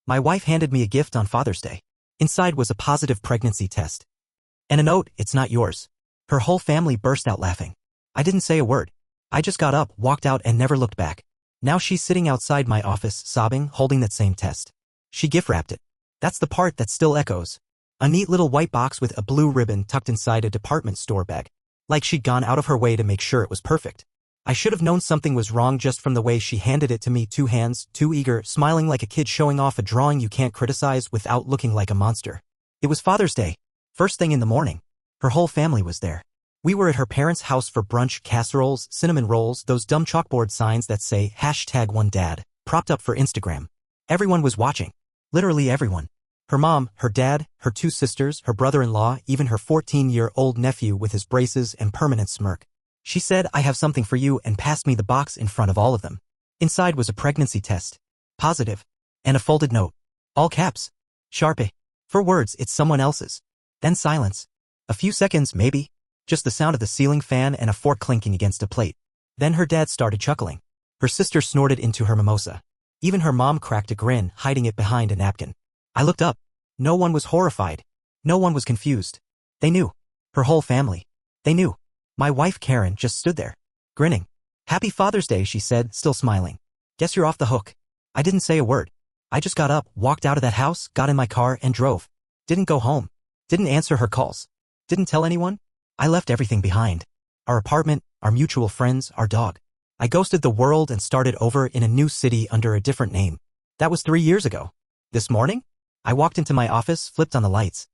My wife handed me a gift on Father's Day. Inside was a positive pregnancy test. And a note, "It's not yours." Her whole family burst out laughing. I didn't say a word. I just got up, walked out, and never looked back. Now she's sitting outside my office, sobbing, holding that same test. She gift-wrapped it. That's the part that still echoes. A neat little white box with a blue ribbon tucked inside a department store bag. Like she'd gone out of her way to make sure it was perfect. I should have known something was wrong just from the way she handed it to me, two hands, too eager, smiling like a kid showing off a drawing you can't criticize without looking like a monster. It was Father's Day. First thing in the morning. Her whole family was there. We were at her parents' house for brunch, casseroles, cinnamon rolls, those dumb chalkboard signs that say #OneDad, propped up for Instagram. Everyone was watching. Literally everyone. Her mom, her dad, her two sisters, her brother-in-law, even her 14-year-old nephew with his braces and permanent smirk. She said, "I have something for you," and passed me the box in front of all of them. Inside was a pregnancy test. Positive. And a folded note. All caps. Sharpie. For words, it's someone else's. Then silence. A few seconds, maybe. Just the sound of the ceiling fan and a fork clinking against a plate. Then her dad started chuckling. Her sister snorted into her mimosa. Even her mom cracked a grin, hiding it behind a napkin. I looked up. No one was horrified. No one was confused. They knew. Her whole family. They knew. My wife Karen just stood there, grinning. "Happy Father's Day," she said, still smiling. "Guess you're off the hook." I didn't say a word. I just got up, walked out of that house, got in my car, and drove. Didn't go home. Didn't answer her calls. Didn't tell anyone. I left everything behind. Our apartment, our mutual friends, our dog. I ghosted the world and started over in a new city under a different name. That was 3 years ago. This morning, I walked into my office, flipped on the lights.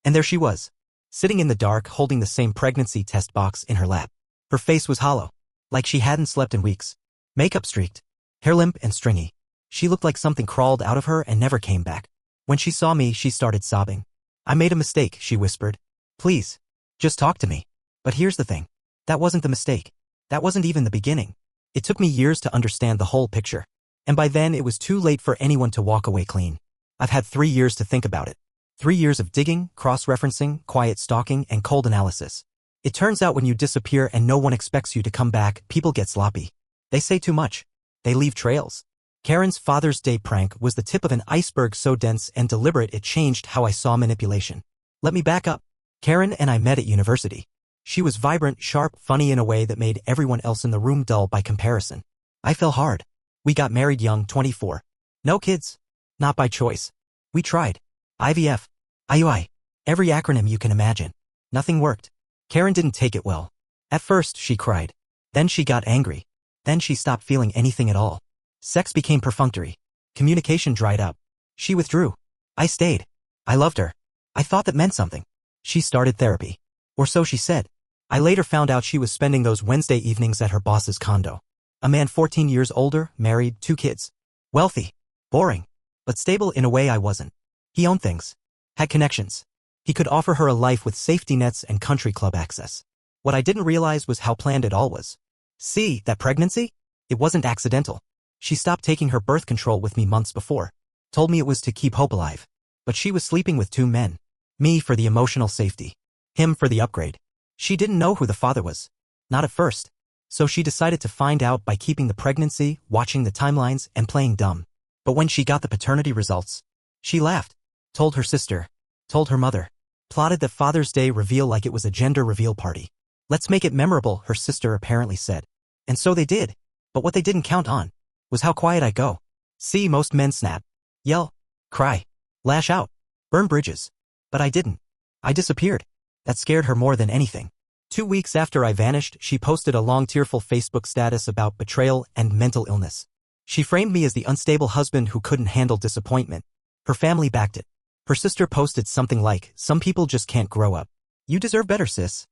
And there she was, sitting in the dark, holding the same pregnancy test box in her lap. Her face was hollow, like she hadn't slept in weeks. Makeup streaked, hair limp and stringy. She looked like something crawled out of her and never came back. When she saw me, she started sobbing. "I made a mistake," she whispered. "Please, just talk to me." But here's the thing. That wasn't the mistake. That wasn't even the beginning. It took me years to understand the whole picture. And by then it was too late for anyone to walk away clean. I've had 3 years to think about it. 3 years of digging, cross-referencing, quiet stalking, and cold analysis. It turns out when you disappear and no one expects you to come back, people get sloppy. They say too much. They leave trails. Karen's Father's Day prank was the tip of an iceberg so dense and deliberate it changed how I saw manipulation. Let me back up. Karen and I met at university. She was vibrant, sharp, funny in a way that made everyone else in the room dull by comparison. I fell hard. We got married young, 24. No kids. Not by choice. We tried. IVF. IUI. Every acronym you can imagine. Nothing worked. Karen didn't take it well. At first, she cried. Then she got angry. Then she stopped feeling anything at all. Sex became perfunctory. Communication dried up. She withdrew. I stayed. I loved her. I thought that meant something. She started therapy. Or so she said. I later found out she was spending those Wednesday evenings at her boss's condo. A man 14 years older, married, 2 kids. Wealthy. Boring. But stable in a way I wasn't. He owned things. Had connections. He could offer her a life with safety nets and country club access. What I didn't realize was how planned it all was. See, that pregnancy? It wasn't accidental. She stopped taking her birth control with me months before. Told me it was to keep hope alive. But she was sleeping with 2 men. Me for the emotional safety. Him for the upgrade. She didn't know who the father was. Not at first. So she decided to find out by keeping the pregnancy, watching the timelines, and playing dumb. But when she got the paternity results, she laughed. Told her sister. Told her mother. Plotted the Father's Day reveal like it was a gender reveal party. "Let's make it memorable," her sister apparently said. And so they did. But what they didn't count on was how quiet I'd go. See, most men snap. Yell. Cry. Lash out. Burn bridges. But I didn't. I disappeared. That scared her more than anything. 2 weeks after I vanished, she posted a long tearful Facebook status about betrayal and mental illness. She framed me as the unstable husband who couldn't handle disappointment. Her family backed it. Her sister posted something like, "Some people just can't grow up. You deserve better, sis.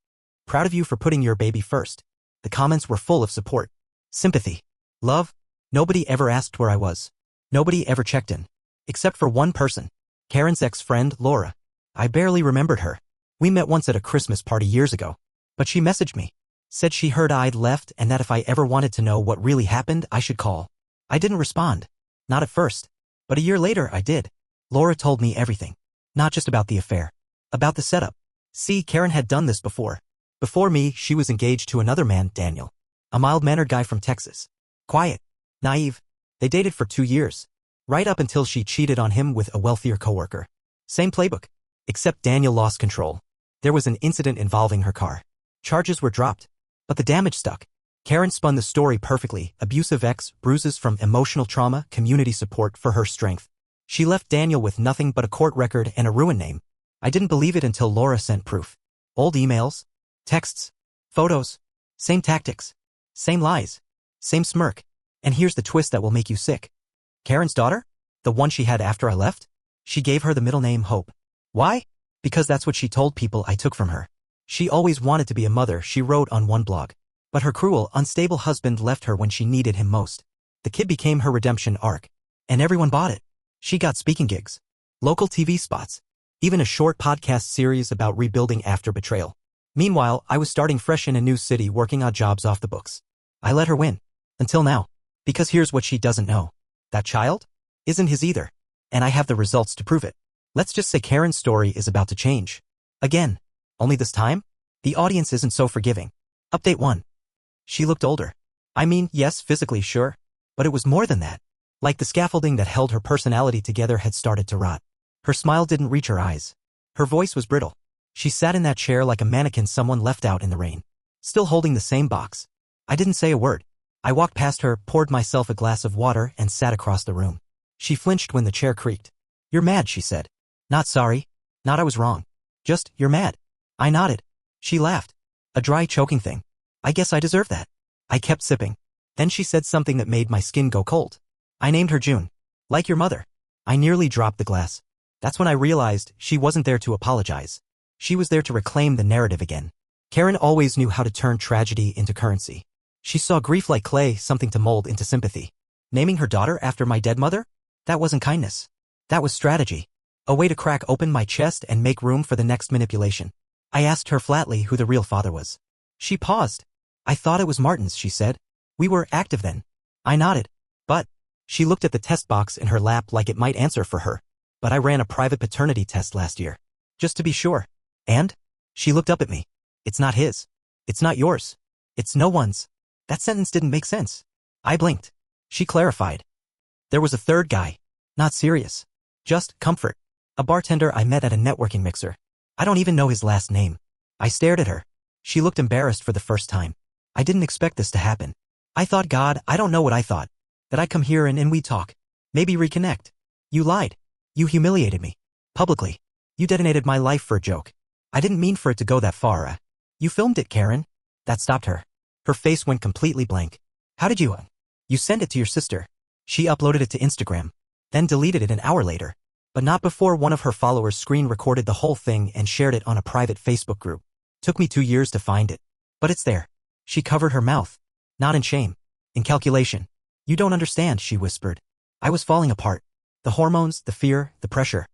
Proud of you for putting your baby first." The comments were full of support. Sympathy. Love. Nobody ever asked where I was. Nobody ever checked in. Except for one person. Karen's ex-friend, Laura. I barely remembered her. We met once at a Christmas party years ago. But she messaged me. Said she heard I'd left and that if I ever wanted to know what really happened, I should call. I didn't respond. Not at first. But a year later, I did. Laura told me everything. Not just about the affair. About the setup. See, Karen had done this before. Before me, she was engaged to another man, Daniel. A mild-mannered guy from Texas. Quiet. Naive. They dated for 2 years. Right up until she cheated on him with a wealthier coworker. Same playbook. Except Daniel lost control. There was an incident involving her car. Charges were dropped. But the damage stuck. Karen spun the story perfectly: abusive ex, bruises from emotional trauma, community support for her strength. She left Daniel with nothing but a court record and a ruined name. I didn't believe it until Laura sent proof. Old emails, texts, photos, same tactics, same lies, same smirk. And here's the twist that will make you sick. Karen's daughter? The one she had after I left? She gave her the middle name Hope. Why? Because that's what she told people I took from her. She always wanted to be a mother, she wrote on one blog. But her cruel, unstable husband left her when she needed him most. The kid became her redemption arc. And everyone bought it. She got speaking gigs, local TV spots, even a short podcast series about rebuilding after betrayal. Meanwhile, I was starting fresh in a new city, working odd jobs off the books. I let her win. Until now. Because here's what she doesn't know. That child isn't his either. And I have the results to prove it. Let's just say Karen's story is about to change. Again. Only this time, the audience isn't so forgiving. Update 1. She looked older. I mean, yes, physically, sure. But it was more than that. Like the scaffolding that held her personality together had started to rot. Her smile didn't reach her eyes. Her voice was brittle. She sat in that chair like a mannequin someone left out in the rain. Still holding the same box. I didn't say a word. I walked past her, poured myself a glass of water, and sat across the room. She flinched when the chair creaked. You're mad, she said. Not sorry. Not I was wrong. Just, you're mad. I nodded. She laughed. A dry, choking thing. I guess I deserve that. I kept sipping. Then she said something that made my skin go cold. I named her June. Like your mother. I nearly dropped the glass. That's when I realized she wasn't there to apologize. She was there to reclaim the narrative again. Karen always knew how to turn tragedy into currency. She saw grief like clay, something to mold into sympathy. Naming her daughter after my dead mother? That wasn't kindness. That was strategy. A way to crack open my chest and make room for the next manipulation. I asked her flatly who the real father was. She paused. I thought it was Martin's, she said. We were active then. I nodded. But, she looked at the test box in her lap like it might answer for her. But I ran a private paternity test last year. Just to be sure. And? She looked up at me. It's not his. It's not yours. It's no one's. That sentence didn't make sense. I blinked. She clarified. There was a third guy. Not serious. Just comfort. A bartender I met at a networking mixer. I don't even know his last name. I stared at her. She looked embarrassed for the first time. I didn't expect this to happen. I thought, God, I don't know what I thought. That I'd come here and we'd talk. Maybe reconnect. You lied. You humiliated me. Publicly. You detonated my life for a joke. I didn't mean for it to go that far. You filmed it, Karen. That stopped her. Her face went completely blank. How did you? You sent it to your sister. She uploaded it to Instagram. Then deleted it an hour later. But not before one of her followers screen recorded the whole thing and shared it on a private Facebook group. Took me 2 years to find it. But it's there. She covered her mouth. Not in shame. In calculation. You don't understand, she whispered. I was falling apart. The hormones, the fear, the pressure.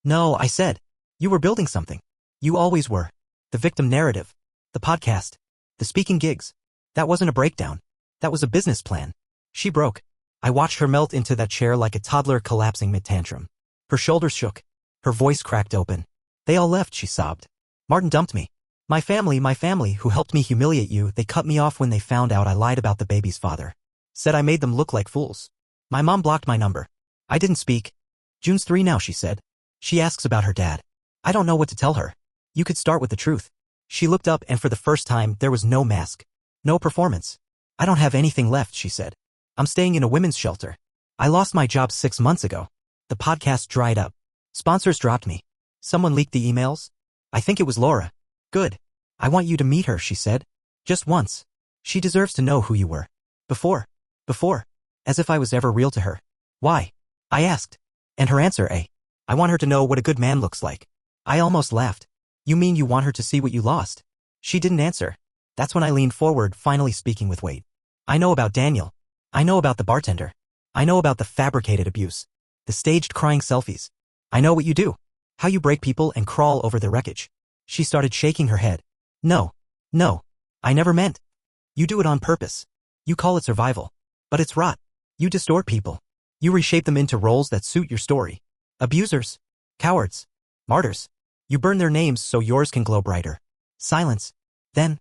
No, I said. You were building something. You always were. The victim narrative. The podcast. The speaking gigs. That wasn't a breakdown. That was a business plan. She broke. I watched her melt into that chair like a toddler collapsing mid-tantrum. Her shoulders shook. Her voice cracked open. They all left, she sobbed. Martin dumped me. My family who helped me humiliate you, they cut me off when they found out I lied about the baby's father. Said I made them look like fools. My mom blocked my number. I didn't speak. June's 3 now, she said. She asks about her dad. I don't know what to tell her. You could start with the truth. She looked up and for the first time there was no mask. No performance. I don't have anything left, she said. I'm staying in a women's shelter. I lost my job 6 months ago. The podcast dried up. Sponsors dropped me. Someone leaked the emails? I think it was Laura. Good. I want you to meet her, she said. Just once. She deserves to know who you were. Before. As if I was ever real to her. Why? I asked. And her answer, I want her to know what a good man looks like. I almost laughed. You mean you want her to see what you lost? She didn't answer. That's when I leaned forward, finally speaking with weight. I know about Daniel. I know about the bartender. I know about the fabricated abuse. The staged crying selfies. I know what you do. How you break people and crawl over the wreckage. She started shaking her head. No. I never meant. You do it on purpose. You call it survival. But it's rot. You distort people. You reshape them into roles that suit your story. Abusers. Cowards. Martyrs. You burn their names so yours can glow brighter. Silence. Then.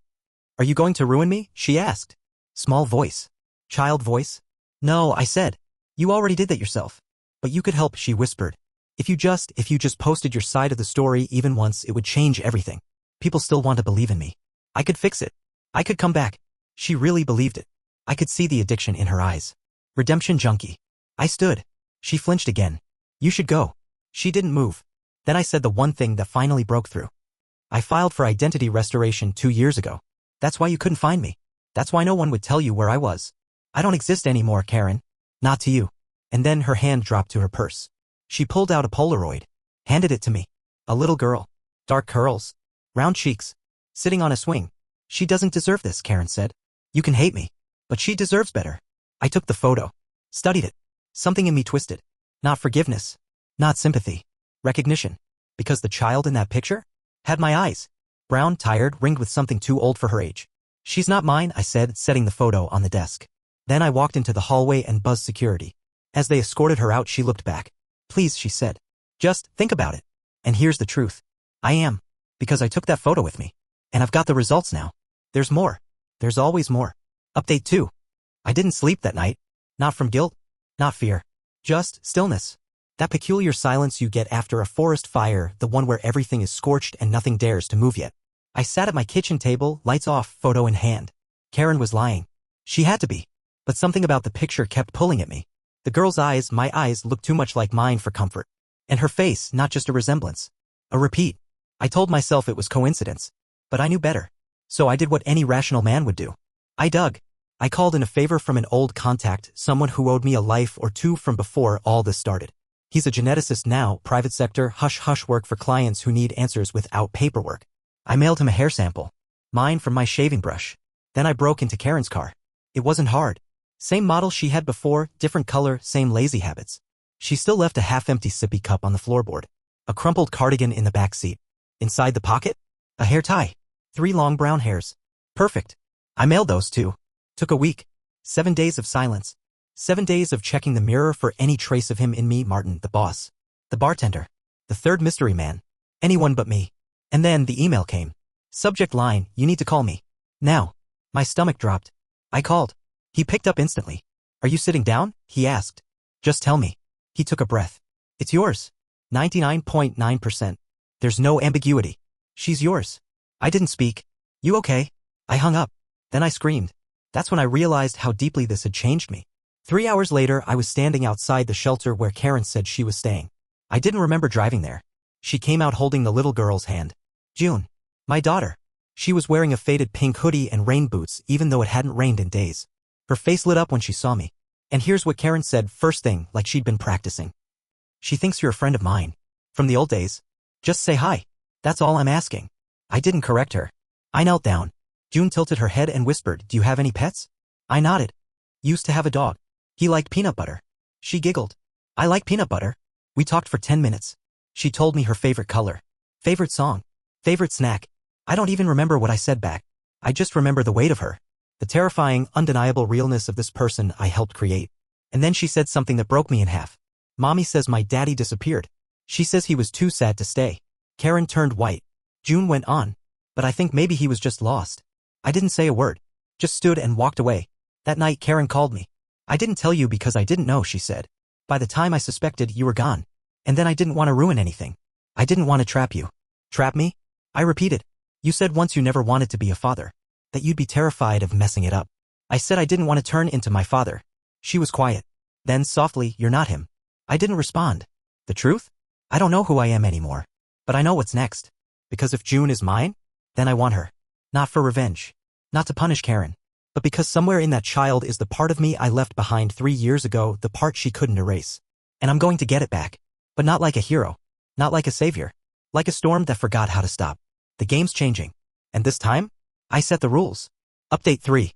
Are you going to ruin me? She asked. Small voice. Child voice. No, I said. You already did that yourself. But you could help, she whispered. If you just posted your side of the story even once, it would change everything. People still want to believe in me. I could fix it. I could come back. She really believed it. I could see the addiction in her eyes. Redemption junkie. I stood. She flinched again. You should go. She didn't move. Then I said the one thing that finally broke through. I filed for identity restoration 2 years ago. That's why you couldn't find me. That's why no one would tell you where I was. I don't exist anymore, Karen. Not to you. And then her hand dropped to her purse. She pulled out a Polaroid. Handed it to me. A little girl. Dark curls. Round cheeks. Sitting on a swing. She doesn't deserve this, Karen said. You can hate me. But she deserves better. I took the photo. Studied it. Something in me twisted. Not forgiveness. Not sympathy. Recognition. Because the child in that picture had my eyes. Brown, tired, ringed with something too old for her age. She's not mine, I said, setting the photo on the desk. Then I walked into the hallway and buzzed security. As they escorted her out, she looked back. Please, she said. Just think about it. And here's the truth. I am. Because I took that photo with me. And I've got the results now. There's more. There's always more. Update 2. I didn't sleep that night. Not from guilt. Not fear. Just stillness. That peculiar silence you get after a forest fire, the one where everything is scorched and nothing dares to move yet. I sat at my kitchen table, lights off, photo in hand. Karen was lying. She had to be. But something about the picture kept pulling at me. The girl's eyes, my eyes, looked too much like mine for comfort. And her face, not just a resemblance. A repeat. I told myself it was coincidence. But I knew better. So I did what any rational man would do. I dug. I called in a favor from an old contact, someone who owed me a life or two from before all this started. He's a geneticist now, private sector, hush-hush work for clients who need answers without paperwork. I mailed him a hair sample. Mine from my shaving brush. Then I broke into Karen's car. It wasn't hard. Same model she had before, different color, same lazy habits. She still left a half-empty sippy cup on the floorboard. A crumpled cardigan in the back seat. Inside the pocket? A hair tie. 3 long brown hairs. Perfect. I mailed those too. Took a week. 7 days of silence. 7 days of checking the mirror for any trace of him in me, Martin, the boss. The bartender. The third mystery man. Anyone but me. And then the email came. Subject line, you need to call me. Now. My stomach dropped. I called. He picked up instantly. Are you sitting down? He asked. Just tell me. He took a breath. It's yours. 99.9%. There's no ambiguity. She's yours. I didn't speak. You okay? I hung up. Then I screamed. That's when I realized how deeply this had changed me. 3 hours later, I was standing outside the shelter where Karen said she was staying. I didn't remember driving there. She came out holding the little girl's hand. June. My daughter. She was wearing a faded pink hoodie and rain boots even though it hadn't rained in days. Her face lit up when she saw me. And here's what Karen said first thing, like she'd been practicing. She thinks you're a friend of mine. From the old days. Just say hi. That's all I'm asking. I didn't correct her. I knelt down. June tilted her head and whispered, do you have any pets? I nodded. Used to have a dog. He liked peanut butter. She giggled. I like peanut butter. We talked for 10 minutes. She told me her favorite color. Favorite song. Favorite snack. I don't even remember what I said back. I just remember the weight of her. The terrifying, undeniable realness of this person I helped create. And then she said something that broke me in half. Mommy says my daddy disappeared. She says he was too sad to stay. Karen turned white. June went on. But I think maybe he was just lost. I didn't say a word. Just stood and walked away. That night Karen called me. I didn't tell you because I didn't know, she said. By the time I suspected, you were gone. And then I didn't want to ruin anything. I didn't want to trap you. Trap me? I repeated. You said once you never wanted to be a father. That you'd be terrified of messing it up. I said I didn't want to turn into my father. She was quiet. Then softly, you're not him. I didn't respond. The truth? I don't know who I am anymore. But I know what's next. Because if June is mine, then I want her. Not for revenge. Not to punish Karen. But because somewhere in that child is the part of me I left behind 3 years ago, the part she couldn't erase. And I'm going to get it back. But not like a hero. Not like a savior. Like a storm that forgot how to stop. The game's changing. And this time, I set the rules. Update 3.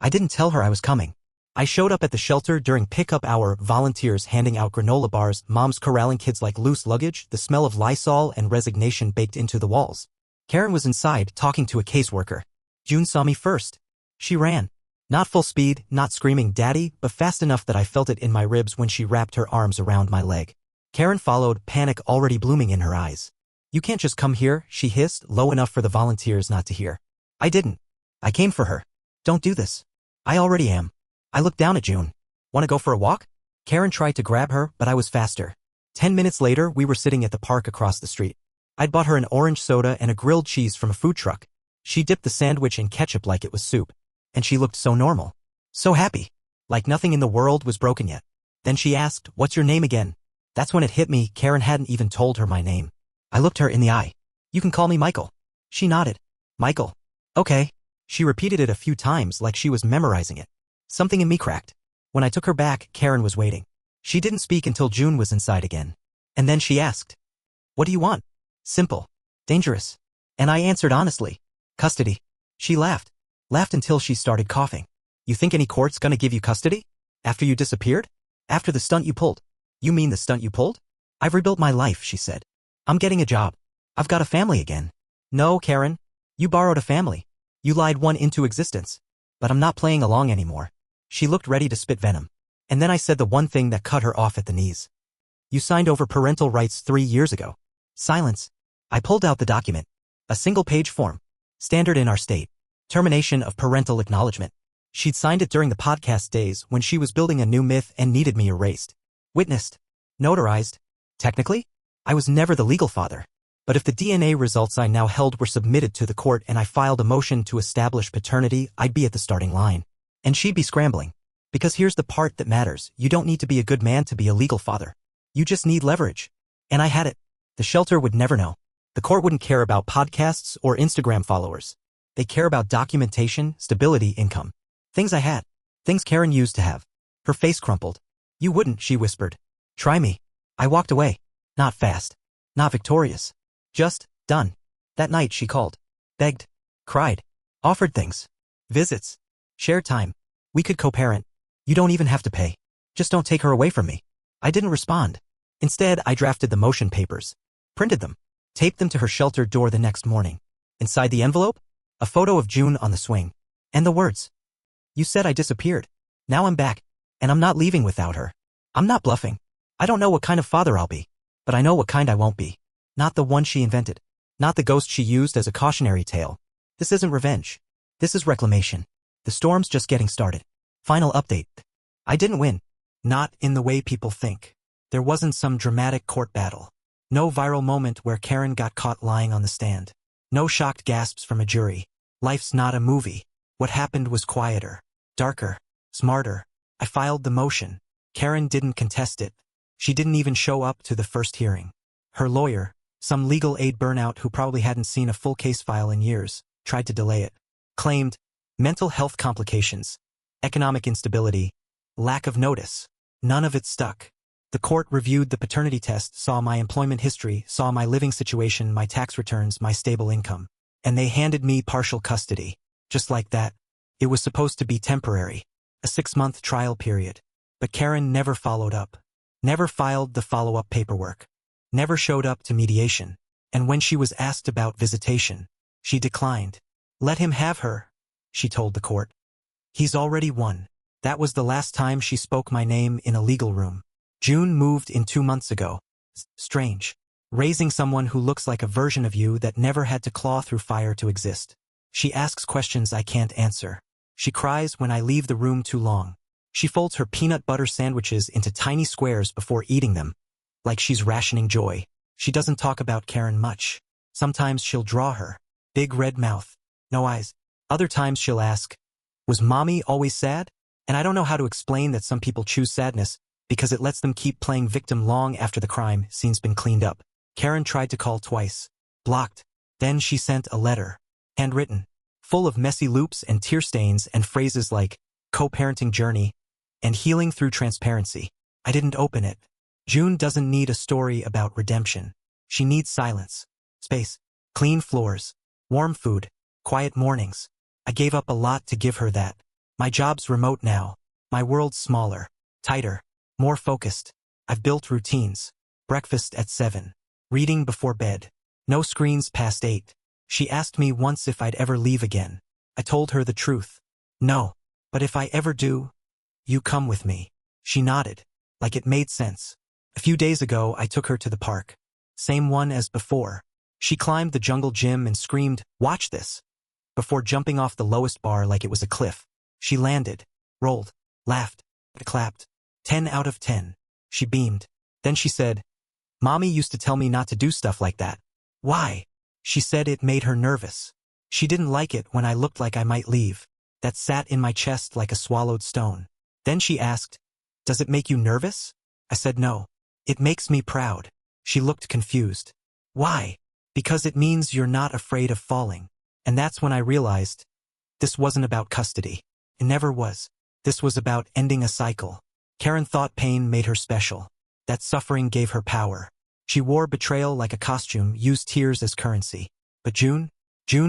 I didn't tell her I was coming. I showed up at the shelter during pickup hour, volunteers handing out granola bars, moms corralling kids like loose luggage, the smell of Lysol and resignation baked into the walls. Karen was inside, talking to a caseworker. June saw me first. She ran. Not full speed, not screaming daddy, but fast enough that I felt it in my ribs when she wrapped her arms around my leg. Karen followed, panic already blooming in her eyes. You can't just come here, she hissed, low enough for the volunteers not to hear. I didn't. I came for her. Don't do this. I already am. I looked down at June. Want to go for a walk? Karen tried to grab her, but I was faster. 10 minutes later, we were sitting at the park across the street. I'd bought her an orange soda and a grilled cheese from a food truck. She dipped the sandwich in ketchup like it was soup. And she looked so normal. So happy. Like nothing in the world was broken yet. Then she asked, "What's your name again?" That's when it hit me, Karen hadn't even told her my name. I looked her in the eye. "You can call me Michael." She nodded. "Michael." "Okay." She repeated it a few times like she was memorizing it. Something in me cracked. When I took her back, Karen was waiting. She didn't speak until June was inside again. And then she asked, "What do you want?" Simple. Dangerous. And I answered honestly. "Custody." She laughed. Laughed until she started coughing. "You think any court's gonna give you custody? After you disappeared? After the stunt you pulled?" "You mean the stunt you pulled?" "I've rebuilt my life," she said. "I'm getting a job. I've got a family again." "No, Karen. You borrowed a family. You lied one into existence. But I'm not playing along anymore." She looked ready to spit venom. And then I said the one thing that cut her off at the knees. "You signed over parental rights 3 years ago." Silence. I pulled out the document. A single-page form. Standard in our state. Termination of parental acknowledgement. She'd signed it during the podcast days when she was building a new myth and needed me erased. Witnessed. Notarized. Technically, I was never the legal father. But if the DNA results I now held were submitted to the court and I filed a motion to establish paternity, I'd be at the starting line. And she'd be scrambling. Because here's the part that matters. You don't need to be a good man to be a legal father. You just need leverage. And I had it. The shelter would never know. The court wouldn't care about podcasts or Instagram followers. They care about documentation, stability, income. Things I had. Things Karen used to have. Her face crumpled. "You wouldn't," she whispered. "Try me." I walked away. Not fast. Not victorious. Just done. That night she called. Begged. Cried. Offered things. Visits. Shared time. We could co-parent. "You don't even have to pay. Just don't take her away from me." I didn't respond. Instead, I drafted the motion papers. Printed them. Taped them to her shelter door the next morning. Inside the envelope? A photo of June on the swing. And the words. "You said I disappeared. Now I'm back. And I'm not leaving without her." I'm not bluffing. I don't know what kind of father I'll be. But I know what kind I won't be. Not the one she invented. Not the ghost she used as a cautionary tale. This isn't revenge. This is reclamation. The storm's just getting started. Final update. I didn't win. Not in the way people think. There wasn't some dramatic court battle. No viral moment where Karen got caught lying on the stand. No shocked gasps from a jury. Life's not a movie. What happened was quieter. Darker. Smarter. I filed the motion. Karen didn't contest it. She didn't even show up to the first hearing. Her lawyer, some legal aid burnout who probably hadn't seen a full case file in years, tried to delay it. Claimed mental health complications, economic instability, lack of notice. None of it stuck. The court reviewed the paternity test, saw my employment history, saw my living situation, my tax returns, my stable income. And they handed me partial custody. Just like that. It was supposed to be temporary. A 6-month trial period. But Karen never followed up. Never filed the follow-up paperwork. Never showed up to mediation. And when she was asked about visitation, she declined. "Let him have her," she told the court. "He's already won." That was the last time she spoke my name in a legal room. June moved in 2 months ago. Strange. Raising someone who looks like a version of you that never had to claw through fire to exist. She asks questions I can't answer. She cries when I leave the room too long. She folds her peanut butter sandwiches into tiny squares before eating them. Like she's rationing joy. She doesn't talk about Karen much. Sometimes she'll draw her. Big red mouth. No eyes. Other times she'll ask, "Was mommy always sad?" And I don't know how to explain that some people choose sadness because it lets them keep playing victim long after the crime scene's been cleaned up. Karen tried to call twice. Blocked. Then she sent a letter. Handwritten. Full of messy loops and tear stains and phrases like co-parenting journey and healing through transparency. I didn't open it. June doesn't need a story about redemption. She needs silence. Space. Clean floors. Warm food. Quiet mornings. I gave up a lot to give her that. My job's remote now. My world's smaller. Tighter. More focused. I've built routines. Breakfast at 7. Reading before bed. No screens past 8. She asked me once if I'd ever leave again. I told her the truth. No. But if I ever do, you come with me. She nodded. Like it made sense. A few days ago, I took her to the park. Same one as before. She climbed the jungle gym and screamed, "Watch this!" before jumping off the lowest bar like it was a cliff. She landed, rolled, laughed, clapped, 10 out of 10. She beamed. Then she said, Mommy used to tell me not to do stuff like that. Why? She said it made her nervous. She didn't like it when I looked like I might leave. That sat in my chest like a swallowed stone. Then she asked, Does it make you nervous? I said no. It makes me proud. She looked confused. Why? Because it means you're not afraid of falling. And that's when I realized, this wasn't about custody. It never was. This was about ending a cycle. Karen thought pain made her special. That suffering gave her power. She wore betrayal like a costume, used tears as currency. But June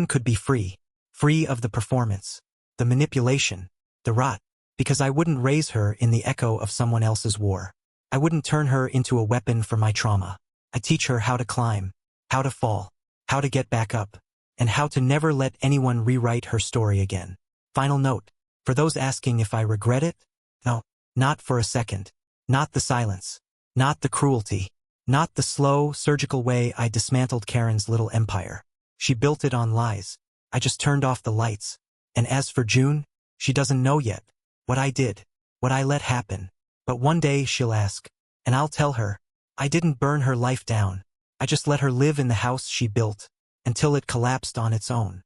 could be free. Free of the performance, the manipulation, the rot. Because I wouldn't raise her in the echo of someone else's war. I wouldn't turn her into a weapon for my trauma. I'd teach her how to climb, how to fall, how to get back up, and how to never let anyone rewrite her story again. Final note. For those asking if I regret it? No, not for a second. Not the silence. Not the cruelty. Not the slow, surgical way I dismantled Karen's little empire. She built it on lies. I just turned off the lights. And as for June, she doesn't know yet what I did, what I let happen. But one day she'll ask, and I'll tell her, I didn't burn her life down. I just let her live in the house she built, until it collapsed on its own.